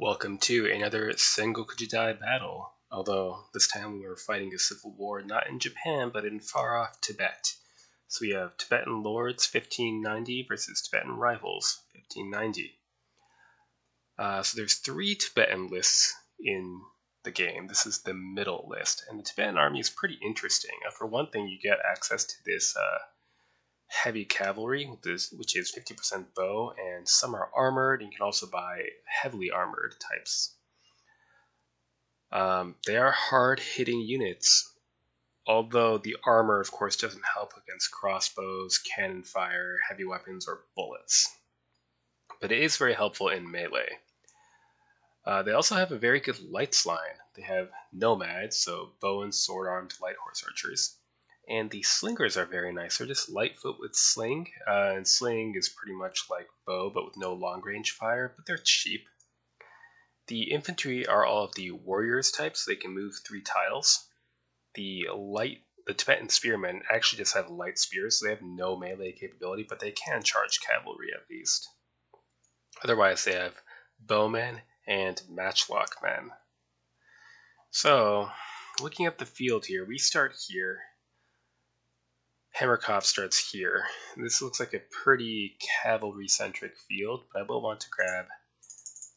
Welcome to another Sengoku Jidai battle, although this time we were fighting a civil war not in Japan but in far-off Tibet. So we have Tibetan Lords 1590 versus Tibetan Rivals 1590. So there's 3 Tibetan lists in the game. This is the middle list, and the Tibetan army is pretty interesting. For one thing, you get access to this heavy cavalry, which is 50% bow, and some are armored, and you can also buy heavily armored types. They are hard-hitting units, although the armor, of course, doesn't help against crossbows, cannon fire, heavy weapons, or bullets. But it is very helpful in melee. They also have a very good lights line. They have nomads, so bow and sword-armed light horse archers. And the slingers are very nice. They're just lightfoot with sling, and sling is pretty much like bow, but with no long-range fire, but they're cheap. The infantry are all of the warriors type, so they can move 3 tiles. The Tibetan spearmen actually just have light spears, so they have no melee capability, but they can charge cavalry at least. Otherwise, they have bowmen and matchlock men. So, looking at the field here, we start here. Hammerkopf starts here. This looks like a pretty cavalry-centric field, but I will want to grab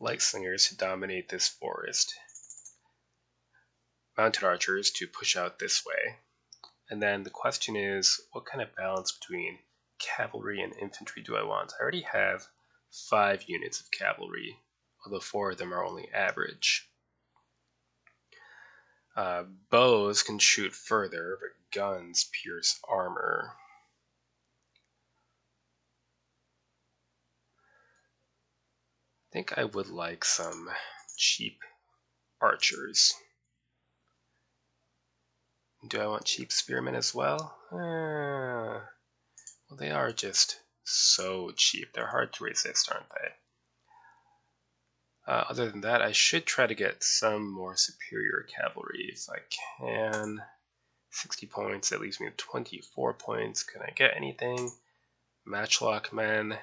light slingers to dominate this forest, mounted archers to push out this way, and then the question is, what kind of balance between cavalry and infantry do I want? I already have 5 units of cavalry, although 4 of them are only average. Bows can shoot further, but guns pierce armor. I think I would like some cheap archers. Do I want cheap spearmen as well? Well, they are just so cheap. They're hard to resist, aren't they? Other than that, I should try to get some more superior cavalry if I can. 60 points, that leaves me with 24 points. Can I get anything? Matchlock men.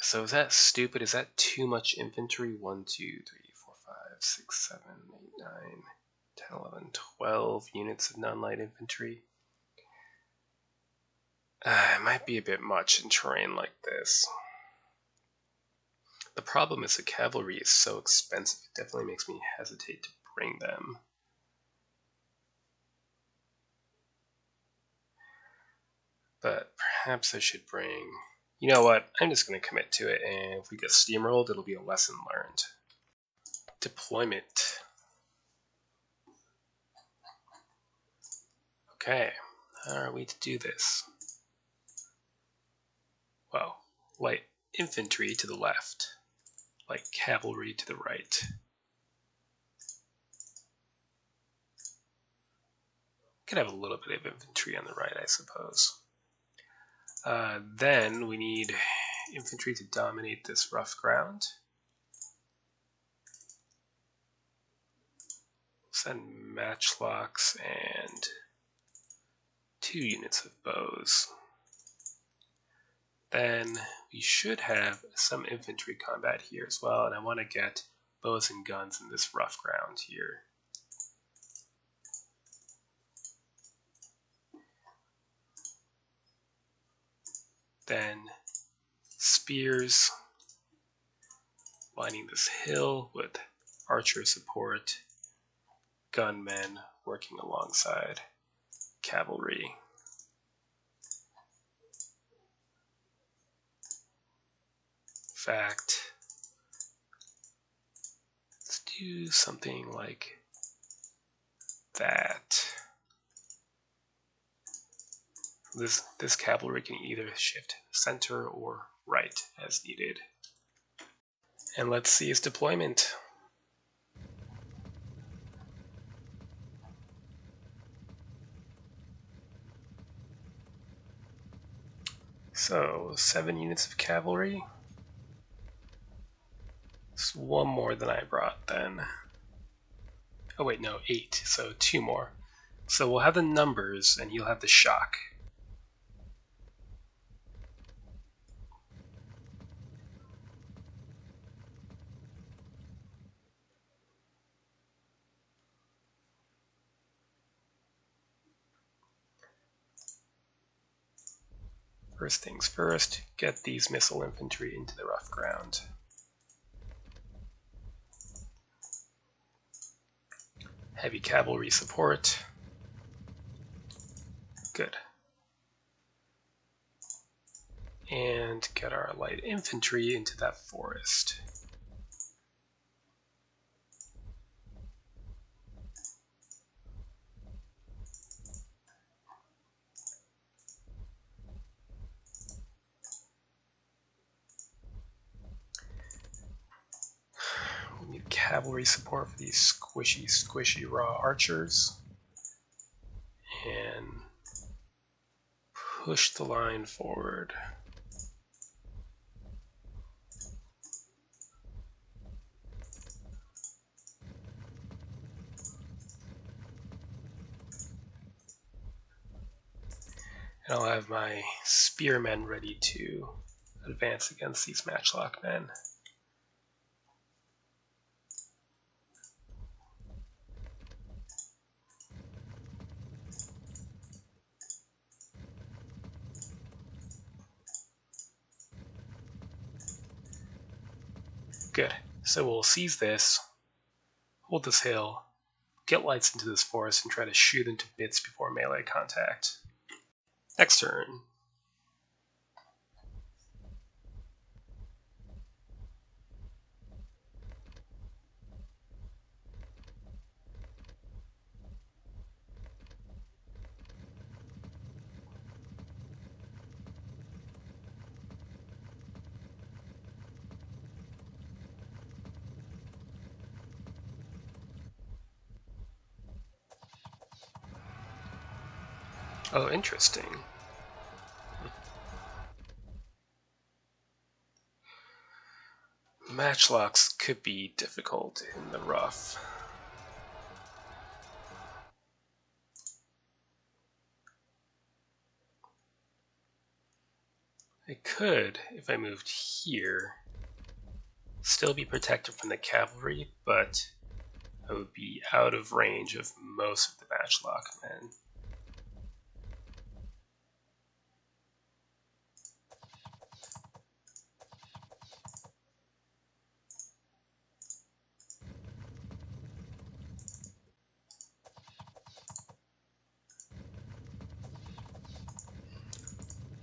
So is that stupid? Is that too much infantry? 1, 2, 3, 4, 5, 6, 7, 8, 9, 10, 11, 12 units of non-light infantry. It might be a bit much in terrain like this. The problem is the cavalry is so expensive, it definitely makes me hesitate to bring them. But perhaps I should bring... You know what? I'm just going to commit to it, and if we get steamrolled, it'll be a lesson learned. Deployment. Okay, how are we to do this? Well, light infantry to the left, light cavalry to the right. Could have a little bit of infantry on the right, I suppose. Then we need infantry to dominate this rough ground. Send matchlocks and 2 units of bows. Then we should have some infantry combat here as well, and I want to get bows and guns in this rough ground here. Then spears lining this hill with archer support, gunmen working alongside cavalry. In fact, let's do something like that. This cavalry can either shift center or right as needed. And let's see its deployment. So 7 units of cavalry. It's 1 more than I brought then. Oh wait, no, 8, so 2 more. So we'll have the numbers and you'll have the shock. First things first, get these missile infantry into the rough ground. Heavy cavalry support. Good. And get our light infantry into that forest. We need cavalry support for these squishy raw archers. And push the line forward. And I'll have my spearmen ready to advance against these matchlock men. Good. So we'll seize this, hold this hill, get lights into this forest, and try to shoot into bits before melee contact. Next turn. Oh, interesting. Matchlocks could be difficult in the rough. I could, if I moved here, still be protected from the cavalry, but I would be out of range of most of the matchlock men.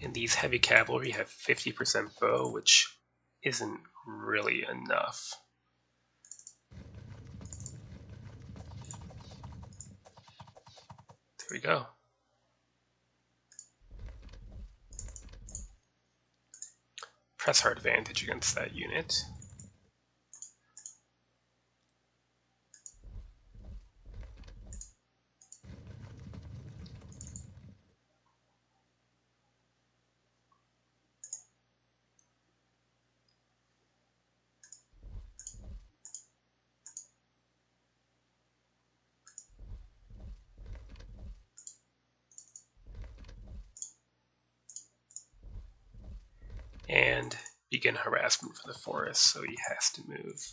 And these heavy cavalry have 50% bow, which isn't really enough. There we go. Press hard advantage against that unit. And begin harassment for the forest, so he has to move.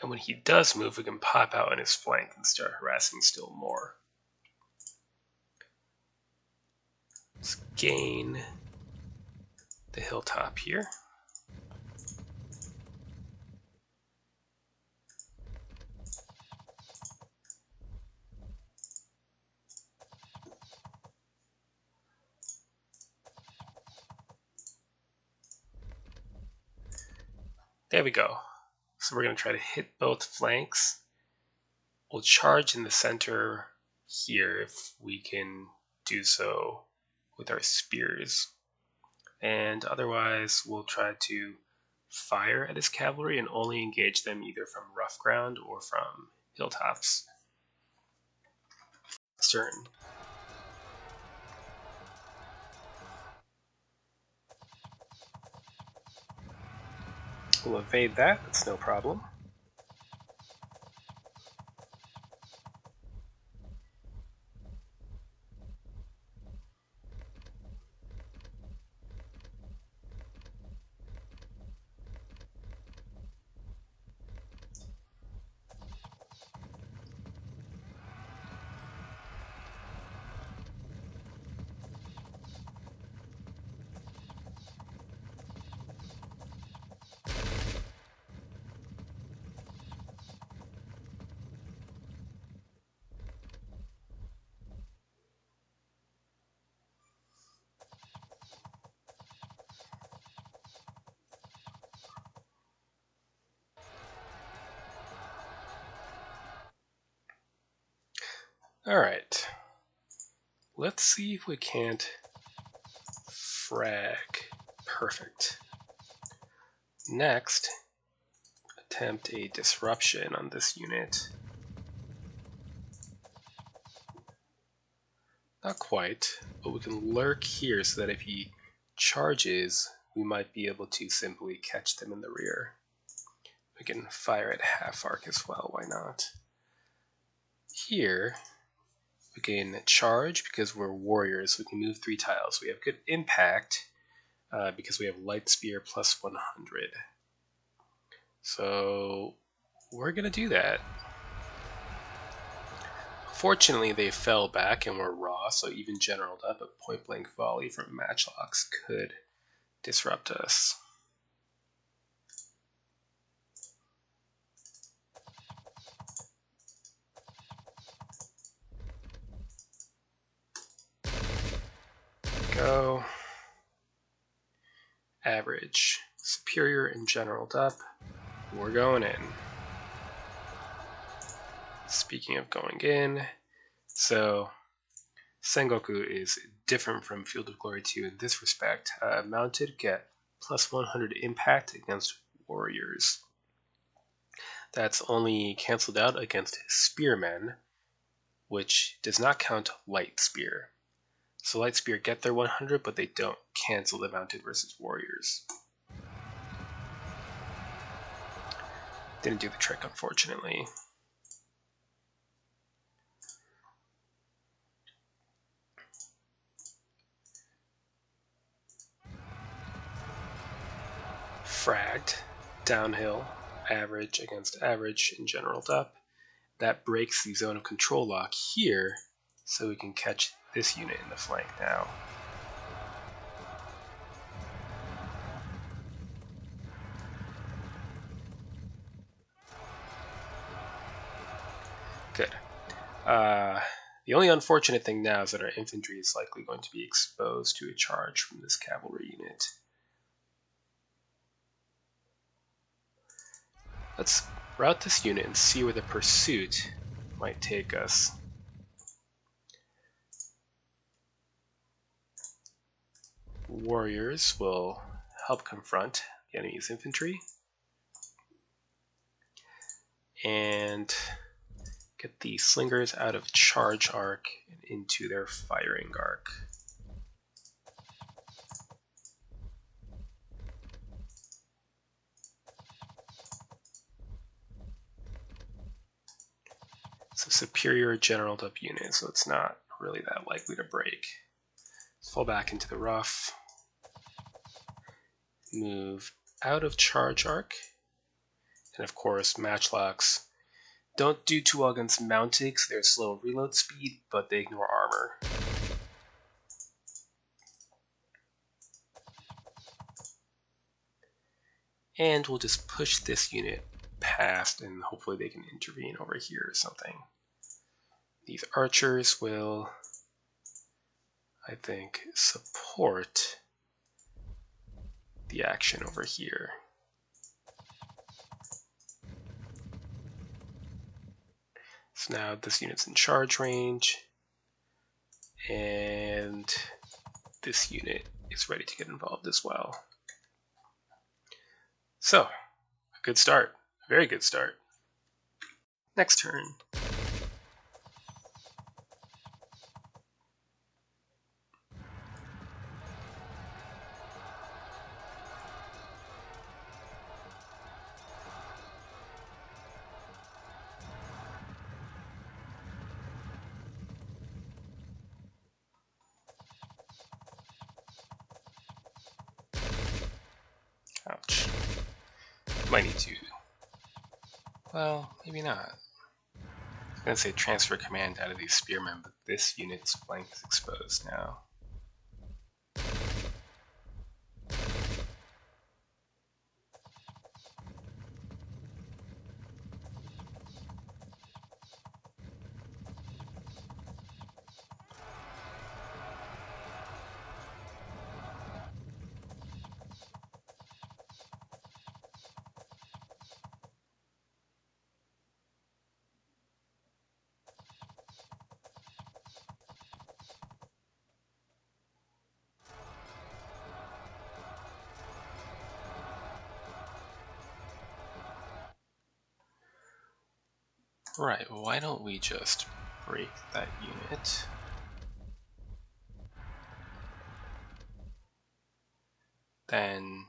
And when he does move, we can pop out on his flank and start harassing still more. Let's gain the hilltop here. There we go. So we're going to try to hit both flanks. We'll charge in the center here if we can do so with our spears. And otherwise, we'll try to fire at his cavalry and only engage them either from rough ground or from hilltops. Turn. We'll evade that, that's no problem. Alright. Let's see if we can't frag. Perfect. Next, attempt a disruption on this unit. Not quite, but we can lurk here so that if he charges, we might be able to simply catch them in the rear. We can fire at half arc as well, why not? Here, we can charge because we're warriors, we can move 3 tiles. We have good impact because we have light spear plus 100. So we're gonna do that. Fortunately, they fell back and were raw, so even generaled up, a point-blank volley from matchlocks could disrupt us. Go. Average. Superior and generaled up. We're going in. Speaking of going in, so Sengoku is different from Field of Glory 2 in this respect. Mounted get plus 100 impact against warriors. That's only cancelled out against spearmen, which does not count light spear. So light spear get their 100, but they don't cancel the mounted versus warriors. Didn't do the trick, unfortunately. Fragged, downhill, average against average, and generaled up. That breaks the zone of control lock here, so we can catch this unit in the flank now. Good. The only unfortunate thing now is that our infantry is likely going to be exposed to a charge from this cavalry unit. Let's route this unit and see where the pursuit might take us. Warriors will help confront the enemy's infantry and get the slingers out of charge arc and into their firing arc. It's a superior generaled up unit, so it's not really that likely to break. Let's fall back into the rough. Move out of charge arc. And of course, matchlocks don't do too well against mounted because they're slow reload speed, but they ignore armor. And we'll just push this unit past and hopefully they can intervene over here or something. These archers will, I think, support the action over here. So now this unit's in charge range, and this unit is ready to get involved as well. So, a good start, a very good start. Next turn. Ouch. Might need to. Well, maybe not. I was going to say transfer command out of these spearmen, but this unit's flank is exposed now. Right, why don't we just break that unit? Then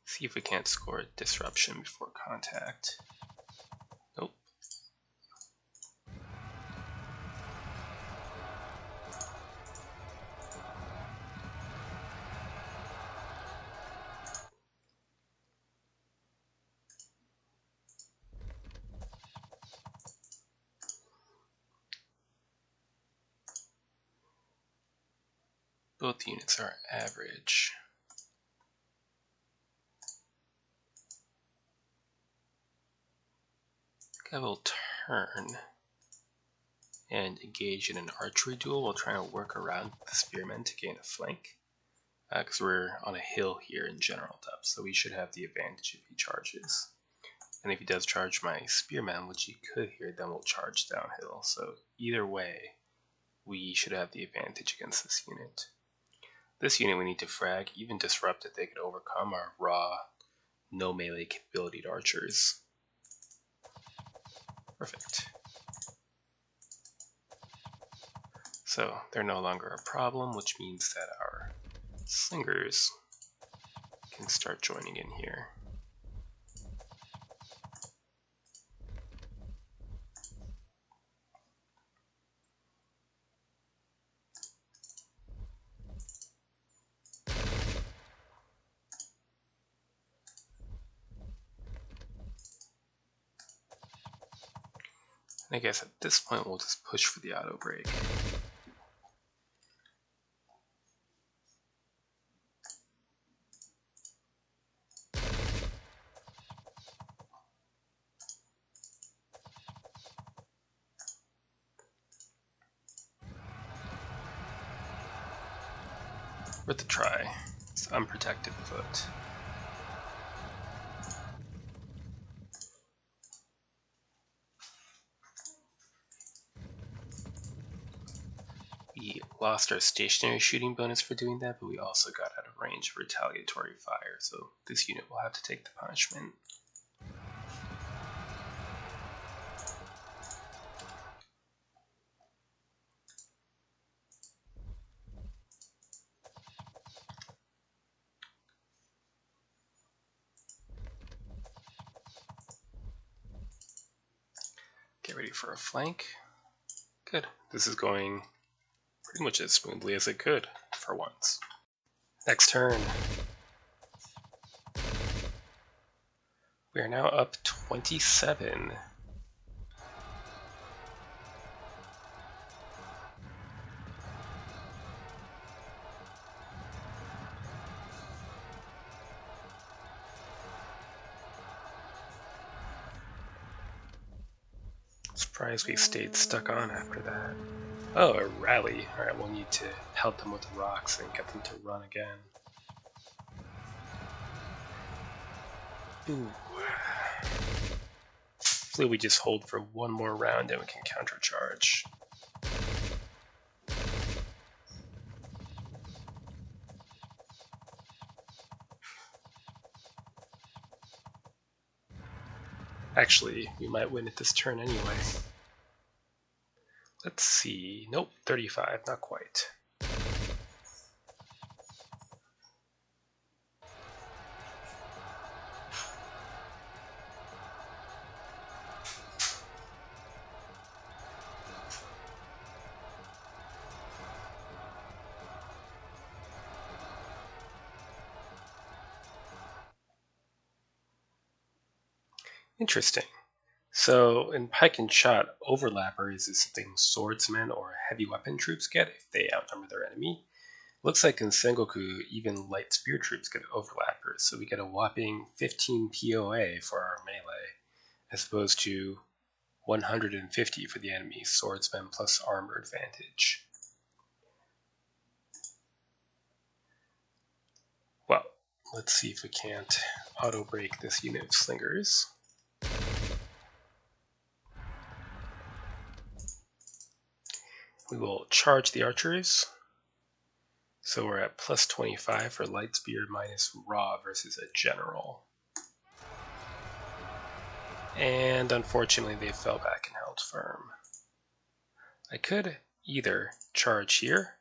see if we can't score a disruption before contact. Nope. Both units are average. I will turn and engage in an archery duel while trying to work around the spearmen to gain a flank. Because we're on a hill here in general depth, so we should have the advantage if he charges. And if he does charge my spearmen, which he could here, then we'll charge downhill. So either way, we should have the advantage against this unit. This unit we need to frag, even disrupt if they could overcome our raw, no melee capability archers. Perfect. So they're no longer a problem, which means that our slingers can start joining in here. And I guess at this point we'll just push for the auto break. Worth a try. It's unprotected foot. We lost our stationary shooting bonus for doing that, but we also got out of range of retaliatory fire, so this unit will have to take the punishment. Get ready for a flank. Good. This is going pretty much as smoothly as it could, for once. Next turn. We are now up 27. Surprised we stayed stuck on after that. Oh, a rally. Alright, we'll need to help them with the rocks and get them to run again. Ooh. Hopefully we just hold for one more round and we can countercharge. Actually, we might win it this turn anyway. Let's see. Nope, 35, not quite. Interesting. So in pike and shot, overlappers is something swordsmen or heavy weapon troops get if they outnumber their enemy. Looks like in Sengoku, even light spear troops get overlappers, so we get a whopping 15 POA for our melee, as opposed to 150 for the enemy's swordsman plus armor advantage. Well, let's see if we can't auto break this unit of slingers. We will charge the archers. So we're at plus 25 for light spear minus raw versus a general. And unfortunately they fell back and held firm. I could either charge here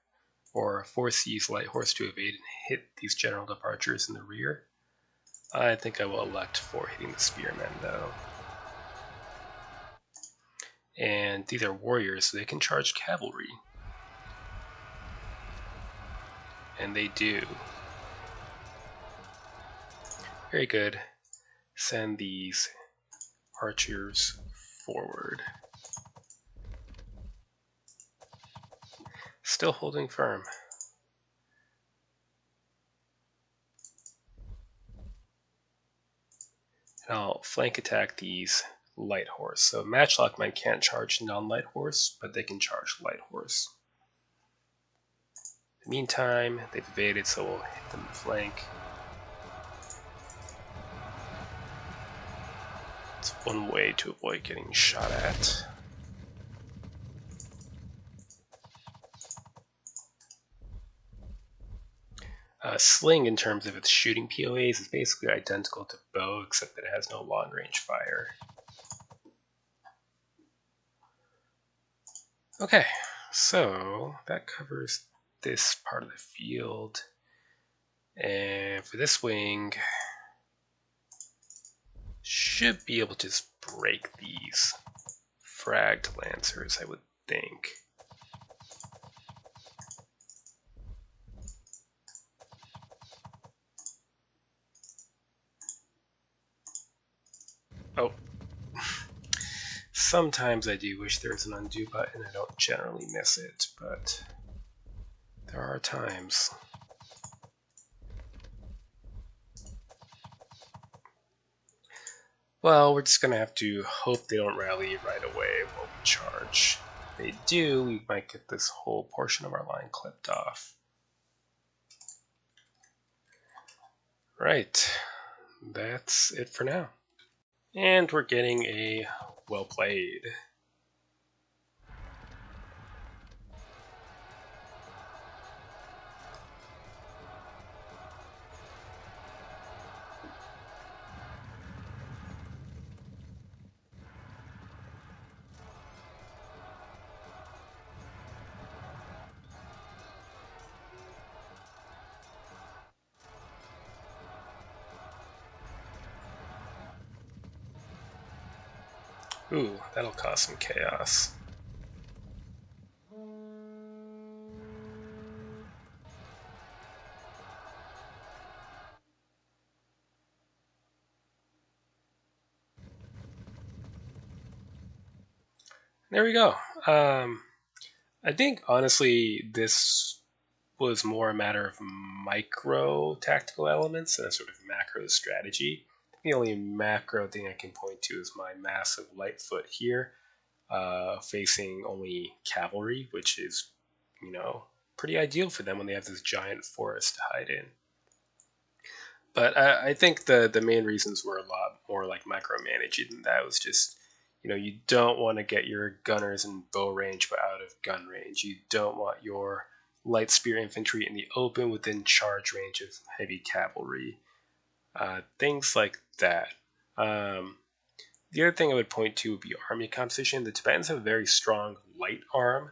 or force these light horse to evade and hit these general departures in the rear. I think I will elect for hitting the spearmen though. And these are warriors, so they can charge cavalry. And they do. Very good. Send these archers forward. Still holding firm. And I'll flank attack these light horse. So matchlock men can't charge non-light horse, but they can charge light horse. In the meantime, they've evaded, so we'll hit them in the flank. It's one way to avoid getting shot at. Sling, in terms of its shooting POAs, is basically identical to bow, except that it has no long-range fire. Okay, so that covers this part of the field. And for this wing, should be able to just break these fragged lancers, I would think. Oh. Sometimes I do wish there was an undo button. I don't generally miss it, but there are times. Well, we're just going to have to hope they don't rally right away while we charge. If they do, we might get this whole portion of our line clipped off. Right, that's it for now. And we're getting a well played. Ooh, that'll cause some chaos. There we go. I think, honestly, this was more a matter of micro tactical elements than a sort of macro strategy. The only macro thing I can point to is my massive light foot here, facing only cavalry, which is, pretty ideal for them when they have this giant forest to hide in. But I think the main reasons were a lot more like micromanaging than that. It was just, you don't want to get your gunners in bow range but out of gun range. You don't want your light spear infantry in the open within charge range of heavy cavalry. Things like that. The other thing I would point to would be army composition. The Tibetans have a very strong light arm,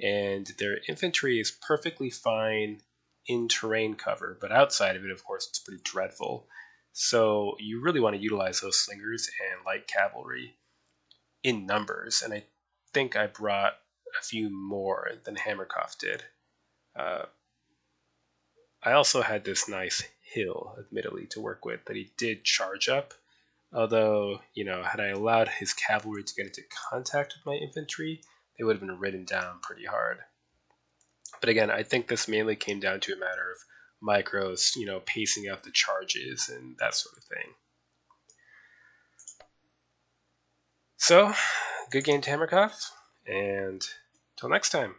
and their infantry is perfectly fine in terrain cover, but outside of it, of course, it's pretty dreadful. So you really want to utilize those slingers and light cavalry in numbers, and I think I brought a few more than Hammerkoff did. I also had this nice hill, admittedly, to work with that he did charge up. Although, had I allowed his cavalry to get into contact with my infantry, they would have been ridden down pretty hard. But again, I think this mainly came down to a matter of micros, pacing out the charges and that sort of thing. So, good game to Hammerkoff, and till next time.